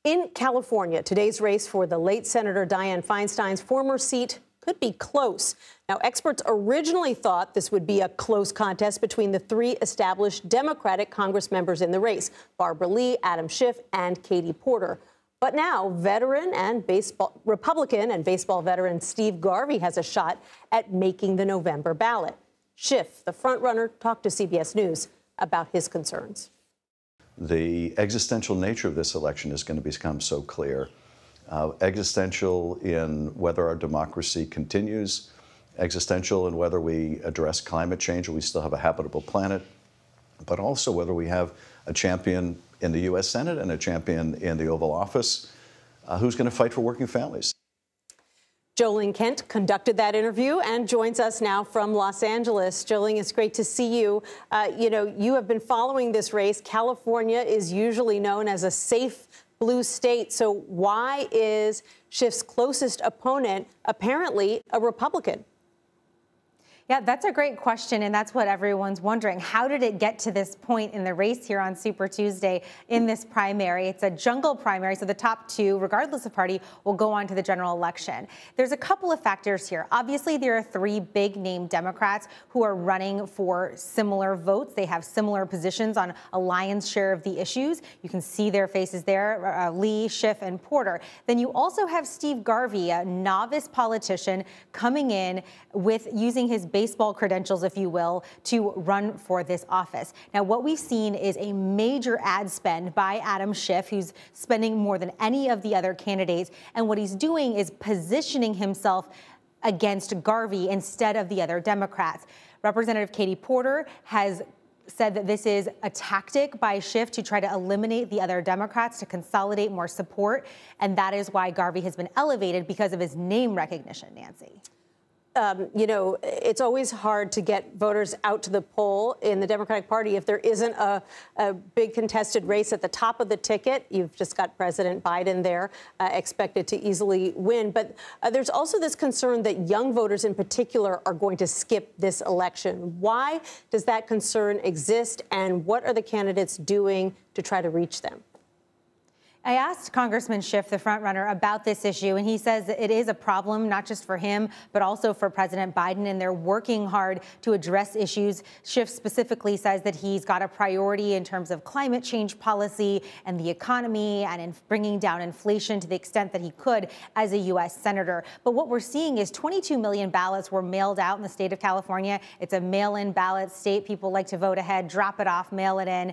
In California, today's race for the late Senator Dianne Feinstein's former seat could be close. Now, experts originally thought this would be a close contest between the three established Democratic Congress members in the race, Barbara Lee, Adam Schiff, and Katie Porter. But now, Republican and baseball veteran Steve Garvey has a shot at making the November ballot. Schiff, the frontrunner, talked to CBS News about his concerns. The existential nature of this election is going to become so clear. Existential in whether our democracy continues, existential in whether we address climate change or we still have a habitable planet, but also whether we have a champion in the U.S. Senate and a champion in the Oval Office who's going to fight for working families. Ling conducted that interview and joins us now from Los Angeles. Ling, it's great to see you. You have been following this race. California is usually known as a safe blue state. So why is Schiff's closest opponent apparently a Republican? Yeah, that's a great question, and that's what everyone's wondering. How did it get to this point in the race here on Super Tuesday in this primary? It's a jungle primary, so the top two, regardless of party, will go on to the general election. There's a couple of factors here. Obviously, there are three big-name Democrats who are running for similar votes. They have similar positions on a lion's share of the issues. You can see their faces there, Lee, Schiff, and Porter. Then you also have Steve Garvey, a novice politician, coming in with using his baseball credentials, if you will, to run for this office. Now, what we've seen is a major ad spend by Adam Schiff, who's spending more than any of the other candidates. And what he's doing is positioning himself against Garvey instead of the other Democrats. Representative Katie Porter has said that this is a tactic by Schiff to try to eliminate the other Democrats, to consolidate more support. And that is why Garvey has been elevated, because of his name recognition, Nancy. It's always hard to get voters out to the poll in the Democratic Party if there isn't a big contested race at the top of the ticket. You've just got President Biden there, expected to easily win. But there's also this concern that young voters in particular are going to skip this election. Why does that concern exist, and what are the candidates doing to try to reach them? I asked Congressman Schiff, the frontrunner, about this issue, and he says that it is a problem not just for him, but also for President Biden, and they're working hard to address issues. Schiff specifically says that he's got a priority in terms of climate change policy and the economy and in bringing down inflation to the extent that he could as a U.S. senator. But what we're seeing is 22 million ballots were mailed out in the state of California. It's a mail-in ballot state. People like to vote ahead, drop it off, mail it in.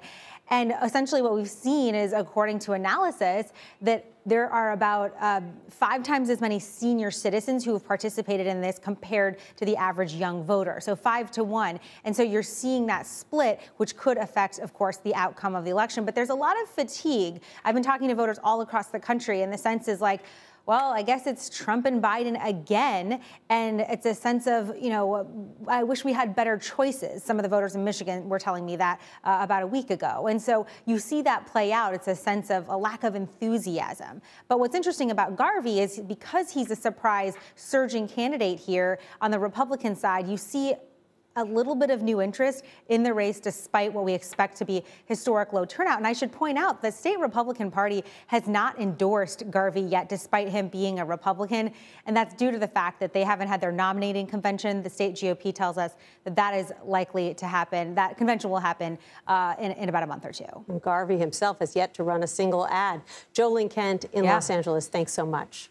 And essentially what we've seen is, according to analysis, that there are about 5 times as many senior citizens who have participated in this compared to the average young voter. So 5 to 1. And so you're seeing that split, which could affect, of course, the outcome of the election. But there's a lot of fatigue. I've been talking to voters all across the country, and the sense is like, well, I guess it's Trump and Biden again. And it's a sense of, I wish we had better choices. Some of the voters in Michigan were telling me that about a week ago. And so you see that play out. It's a sense of a lack of enthusiasm. But what's interesting about Garvey is, because he's a surprise surging candidate here on the Republican side, you see a little bit of new interest in the race, despite what we expect to be historic low turnout. And I should point out the state Republican Party has not endorsed Garvey yet, despite him being a Republican. And that's due to the fact that they haven't had their nominating convention. The state GOP tells us that that is likely to happen. That convention will happen in about a month or two. And Garvey himself has yet to run a single ad. Ling in Los Angeles, thanks so much.